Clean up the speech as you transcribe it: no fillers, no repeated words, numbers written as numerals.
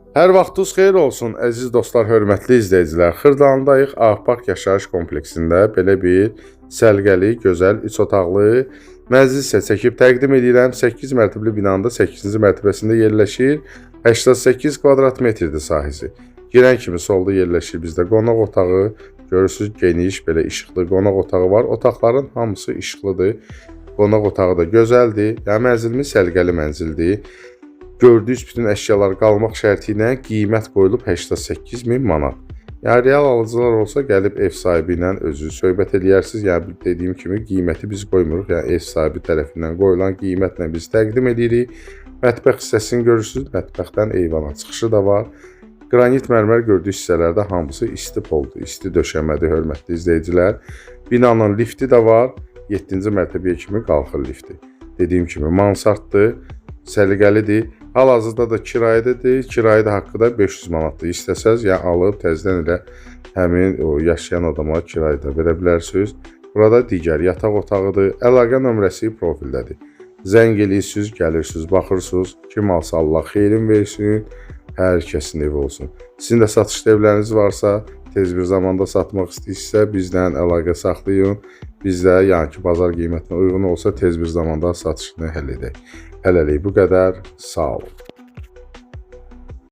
Hər vaxtınız xeyir olsun, əziz dostlar, hörmətli izləyicilər. Xırdalandayıq Ağpark yaşayış kompleksində belə bir səliqəli, gözəl, 3 otaqlı mənzil sizə çəkib təqdim edirəm. 8 mərtəbəli binanın da 8-ci mərtəbəsində yerləşir. 88 kvadrat metrdir sahəsi. Girən kimi solda yerləşir bizdə qonaq otağı. Görürsünüz, geniş, belə işıqlı qonaq otağı var. Otaqların hamısı işıqlıdır. Qonaq otağı da gözəldir. Yəni mənzilimiz səliqəli mənzildir. Gördüyünüz bütün əşyalar qalmaq şərti ilə qiymət qoyulub 88.000 manat. Yəni real alıcılar olsa gəlib ev sahibi ilə özünüz söhbət edərsiniz. Yəni dediyim kimi qiyməti biz qoymuruq. Yəni ev sahibi tərəfindən qoyulan qiymətlə biz təqdim edirik. Mətbəx hissəsini görürsünüz. Mətbəxdən eyvana çıxışı da var. Qranit mərmər gördüyünüz hissələrdə hamısı isti poldur, isti döşəmədir, hörmətli izləyicilər. Binanın lifti də var. 7-ci mərtəbəyə kimi qalxır lifti. Dediyim kimi mansarddır, səliqəlidir. Hal-hazırda da kirayədir. Kirayə də haqqı da 500 manatdır. İstəsəz ya alıb təzədən elə həmin o yaşayan adama kirayə də verə bilərsiniz. Burada digər yataq otağıdır. Əlaqə nömrəsi profildədir. Zəng eləyirsiniz, gəlirsiniz, baxırsınız. Kim alsa Allah xeyrin versin. Hər kəsin evi olsun. Sizin də satışda evləriniz varsa, tez bir zamanda satmaq istəyirsə bizdən əlaqə saxlayın. Biz də yəni ki, bazar qiymətinə uyğun olsa tez bir zamanda satışını həll edək. Hələlik bu qədər. Sağ olun.